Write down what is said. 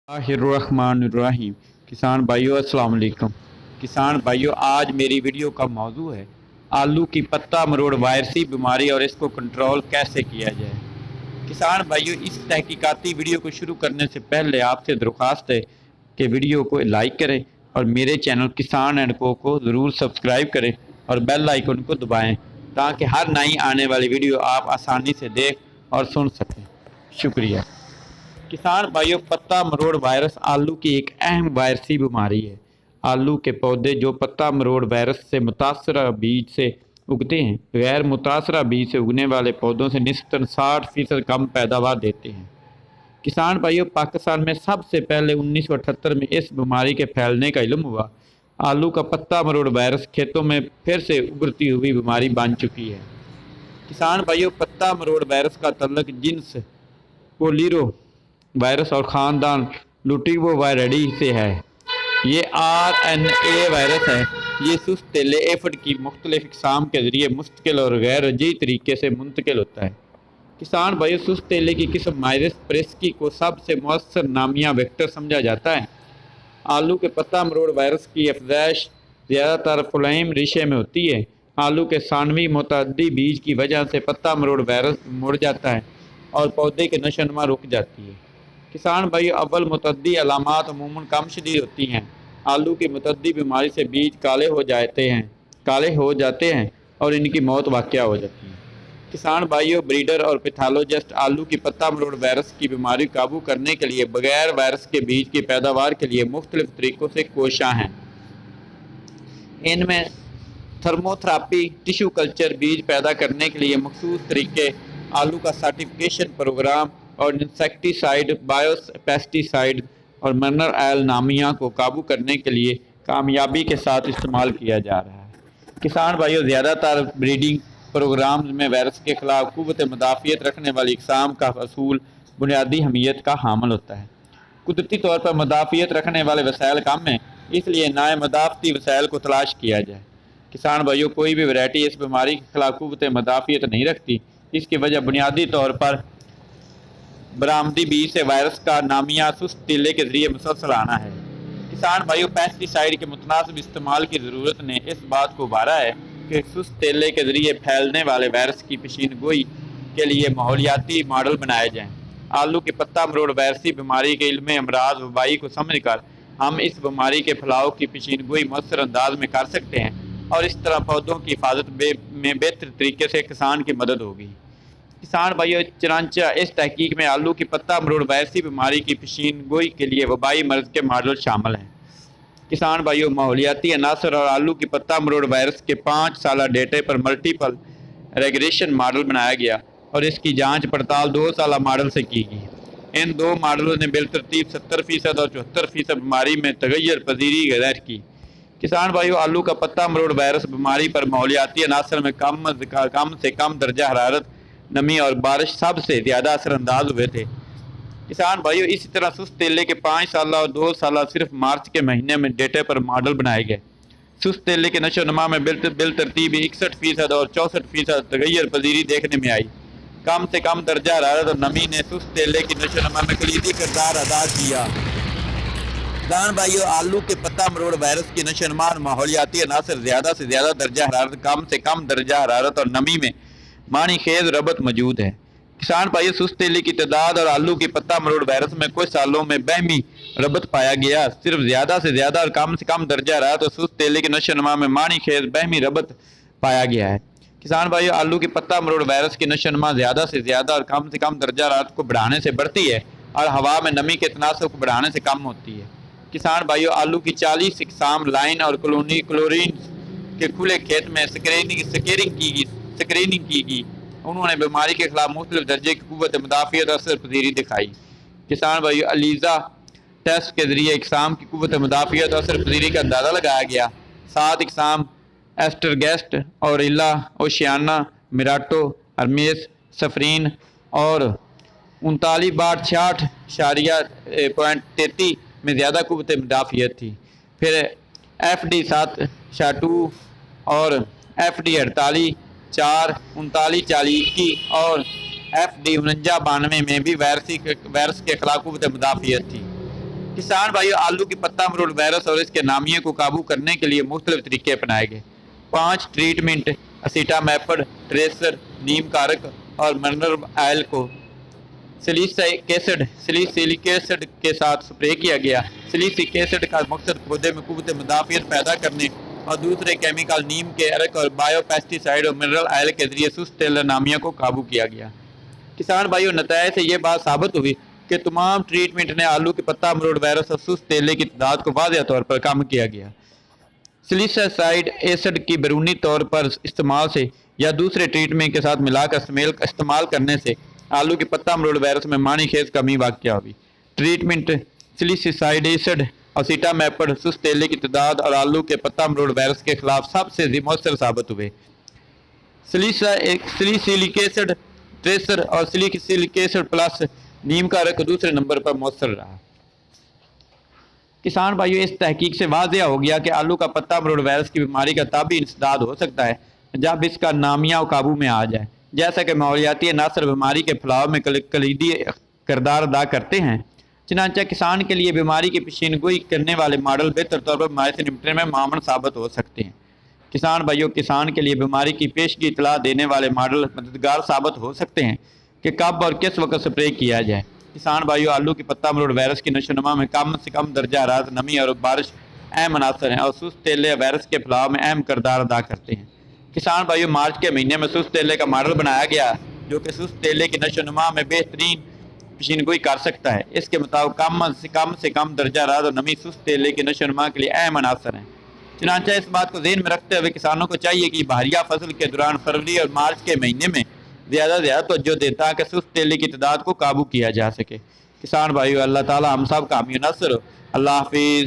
बिस्मिल्लाहिर्रहमानिर्रहीम। किसान भाइयों अस्सलाम वालेकुम। किसान भाइयों, आज मेरी वीडियो का मौजू है आलू की पत्ता मरोड़ वायरसी बीमारी और इसको कंट्रोल कैसे किया जाए। किसान भाइयों, इस तहकीकाती वीडियो को शुरू करने से पहले आपसे दरख्वास्त है कि वीडियो को लाइक करें और मेरे चैनल किसान एंड को ज़रूर सब्सक्राइब करें और बेल आइकन को दबाएं ताकि हर नई आने वाली वीडियो आप आसानी से देख और सुन सकें। शुक्रिया। किसान भाइयों, पत्ता मरोड़ वायरस आलू की एक अहम वायरसी बीमारी है। आलू के पौधे जो पत्ता मरोड़ वायरस से मुतासरा बीज से उगते हैं, गैर मुतासरा बीज से उगने वाले पौधों से निस्बतन 60% कम पैदावार देते हैं। किसान भाइयों, पाकिस्तान में सबसे पहले 1978 में इस बीमारी के फैलने का इल्म हुआ। आलू का पत्ता मरोड़ वायरस खेतों में फिर से उभरती हुई बीमारी बन चुकी है। किसान भाइयों, पत्ता मरोड़ वायरस का तल्लुक जिन्स पोलिरो वायरस और ख़ानदान लुटिवोवायरिडी से है। ये RNA वायरस है। ये सुस्त तेले एफड की मुख्तलिफ इक़साम के ज़रिए मुस्तकिल और गैर रजी तरीके से मुंतकिल होता है। किसान भाइयों, सुस्त तेले की किस्म माइरस प्रेस्की को सबसे मौसर नामिया वेक्टर समझा जाता है। आलू के पत्ता मरोड़ वायरस की अफज़ाइश ज़्यादातर फ्लोएम रेशे में होती है। आलू के सानवी मुतअद्दी बीज की वजह से पत्ता मरोड़ वायरस मुड़ जाता है और पौधे की नशोनुमा रुक जाती है। किसान भाइयों, अव्वल मुतअद्दी अलामात अमूमन कम शदीद होती हैं। आलू की मुतअद्दी बीमारी से बीज काले हो जाते हैं और इनकी मौत वाक़या हो जाती है। किसान भाइयों, ब्रीडर और पैथोलॉजिस्ट आलू की पत्ता मरोड़ वायरस की बीमारी काबू करने के लिए बगैर वायरस के बीज की पैदावार के लिए मुख्तलिफ तरीक़ों से कोशां हैं। इनमें थर्मोथेरापी, टिशू कल्चर, बीज पैदा करने के लिए मखसूस तरीके, आलू का सर्टिफिकेशन प्रोग्राम और इंसेक्टिसाइड, बायोपेस्टिसाइड और मिनरल ऑयल नामिया को काबू करने के लिए कामयाबी के साथ इस्तेमाल किया जा रहा है। किसान भाइयों, ज़्यादातर ब्रीडिंग प्रोग्राम्स में वायरस के ख़िलाफ़ क़ुव्वत मुदाफ़ियत रखने वाली इक़साम का असूल बुनियादी अहमियत का हामिल होता है। कुदरती तौर पर मुदाफ़ियत रखने वाले वसाइल कम हैं, इसलिए नए मुदाफ़ती वसाइल को तलाश किया जाए। किसान भाइयों, कोई भी वैरायटी इस बीमारी के ख़िलाफ़ क़ुव्वत मुदाफ़ियत नहीं रखती। इसकी वजह बुनियादी तौर पर बरामदी बीज से वायरस का नामिया सुस्त तेले के ज़रिए मुसलसल आना है। किसान भाइयों, पेस्टिसाइड के मुतनासिब इस्तेमाल की ज़रूरत ने इस बात को उभारा है कि सुस्त तेले के ज़रिए फैलने वाले वायरस की पेशीन गोई के लिए माहौलियाती मॉडल बनाए जाएँ। आलू के पत्ता मरोड़ वायरसी बीमारी के इल्म अमराज वबाई को समझ कर हम इस बीमारी के फैलाव की पेशीन गोई मौसर अंदाज में कर सकते हैं और इस तरह पौधों की हिफाजत में बेहतर तरीके से किसान की मदद होगी। किसान भाइयों, चनांचा इस तहकीक में आलू की पत्ता मरोड़ वायरसी बीमारी की पेशीन गोई के लिए वबाई मर्ज के मॉडल शामिल हैं। किसान भाइयों, माहौलियाती अनासर और आलू की पत्ता मरोड़ वायरस के 5 साला डेटे पर मल्टीपल रेगुलेशन मॉडल बनाया गया और इसकी जांच पड़ताल 2 साला मॉडल से की गई। इन दो मॉडलों ने बिलतरतीब 70% और 74% बीमारी में तगैर पजीरी ज़ाहिर की। किसान भाइयों, आलू का पत्ता मरोड़ वायरस बीमारी पर माहौलियाती अनासर में कम से कम दर्जा हरारत, नमी और बारिश सबसे ज़्यादा असरअंदाज हुए थे। किसान भाइयों, इसी तरह सुस्त तेले के 5 साला और 2 साला सिर्फ मार्च के महीने में डेटे पर मॉडल बनाए गए। सुस्त तेले के नशोनुमा में बिलतरतीब 61% और 64% तगैर पजीरी देखने में आई। कम से कम दर्जा हरारत और नमी ने सुस्त तेले की नशोनुमा में कलीदी किरदार अदा किया। किसान भाइयों, आलू के पत्ता मरोड़ वायरस की नशोनुमा माहौलियाती अनासर ज़्यादा से ज़्यादा दर्जा हरारत, कम से कम दर्जा हरारत और नमी में मानी खेज रबत मौजूद है। किसान भाइयों, सुस्त तेले की तादाद और आलू की पत्ता मरोड़ वायरस में कुछ सालों में बहमी रबत पाया गया। सिर्फ ज़्यादा से ज़्यादा और कम से कम दर्जा रहा तो सुस्त तेले की नशोनुमा में मानी खेज बहमी रबत पाया गया है। किसान भाइयों, आलू की पत्ता मरोड़ वायरस की नशोनुमा ज़्यादा से ज़्यादा और कम से कम दर्जा रात को बढ़ाने से बढ़ती है और हवा में नमी के तनासब को बढ़ाने से कम होती है। किसान भाइयों, आलू की 40 इक़साम लाइन और क्लोरीन के खुले खेत में स्क्रीनिंग की गई। उन्होंने बीमारी के खिलाफ मुख्तलिफ दर्जे की क़ुव्वत मुदाफ़ियत और असर पजीरी दिखाई। किसान भाइयों, अलीज़ा टेस्ट के ज़रिए इक़साम की क़ुव्वत मुदाफ़ियत और असर पजीरी का अंदाज़ा लगाया गया। 7 इक़साम एस्टरगेस्ट, औरिल्ला, ओशियाना, मिराटो, हर्मेस, सफरीन और 39/66.33 में ज़्यादा क़ुव्वत मुदाफ़ियत थी। फिर FD 7/2 और FD 48, 4, 39, 40 की और FD 49-92 में भी वायरस के खिलाफ क़ुव्वत मुदाफ़ियत थी। کسان بھائیو آلو کی پتہ مرول وائرس اور اس کے نامیے کو قابو کرنے کے لیے مختلف طریقے اپنائے گئے۔ 5 ٹریٹمنٹ اسیٹا میپڈ، ٹریسر، نیم کارک اور منرل آئل کو سلیسیلک ایسڈ کے ساتھ سپرے کیا گیا۔ سلیسیلک ایسڈ کا مقصد پودے میں قوت مدافعت پیدا کرنے اور دوسرے کیمیکل نیم کے عرق اور بایو پیسٹی سائیڈ اور منرل آئل کے ذریعے سست تیل نامیہ کو قابو کیا گیا۔ کسان بھائیوں نتائج سے یہ بات ثابت ہوئی کہ تمام ٹریٹمنٹ نے آلو کے پتہ مرول وائرس اور سست تیلے کی تعداد کو واضح طور پر کم کیا گیا۔ سلیسیلک ایسڈ کی بیرونی طور پر استعمال سے یا دوسرے ٹریٹمنٹ کے ساتھ ملا کر استعمال کرنے سے آلو کے پتہ مرول وائرس میں معنی خیز کمی واقع ہوئی۔ ٹریٹمنٹ سلیسیلک ایسڈ اور اسیٹا میپڈ سست تیلے کی تعداد اور آلو کے پتہ مرول وائرس کے خلاف سب سے مؤثر ثابت ہوئے۔ سلیسیلک ایسڈ، ٹریسر اور سلیسیلک ایسڈ پلس نیم کا عرق دوسرے نمبر پر مؤثر رہا۔ کسان بھائیو اس تحقیق سے واضح ہو گیا کہ آلو کا پتہ مرول وائرس کی بیماری کا طبی انسداد ہو سکتا ہے جب اس کا نامیہ قابو میں آ جائے، جیسا کہ ماحولیاتی عناصر بیماری کے پھیلاؤ میں کلیدی کردار ادا کرتے ہیں۔ چنانچہ کسان کے لیے بیماری کی پیشین گوئی کرنے والے ماڈل بہتر طور پر بیماری سے نمٹنے میں معاون ثابت ہو سکتے ہیں۔ کسان بھائیو کسان کے لیے بیماری کی پیشگی اطلاع دینے والے ماڈل مددگار ثابت ہو سکتے ہیں کہ کب اور کس وقت سپرے کیا جائے۔ کسان بھائیو آلو کی پتہ مرول وائرس کی نشو و نما میں کم سے کم درجہ حرارت، نمی اور بارش اہم عناصر ہیں اور سست تیلے وائرس کے پھیلاؤ میں اہم کردار ادا کرتے ہیں۔ کسان بھائیو مارچ کے مہینے میں سست تیلے کا ماڈل بنایا گیا جو کہ سست تیلے کی نشو و نما میں بہترین پیشین گوئی کر سکتا ہے۔ اس کے مطابق کم سے کم درجہ حرارت اور نمی سست تیلے کی نشو و نما کے لیے اہم عناصر ہیں۔ چنانچہ اس بات کو ذہن میں رکھتے ہوئے کسانوں کو چاہیے کہ بہاریہ فصل کے دوران فروری اور مارچ کے مہینے میں زیادہ سے زیادہ توجہ دیں تاکہ سست تیلے کی تعداد کو قابو کیا جا سکے۔ کسان بھائیو اللہ تعالی ہم سب کا حامی و ناصر ہو۔ اللہ حافظ۔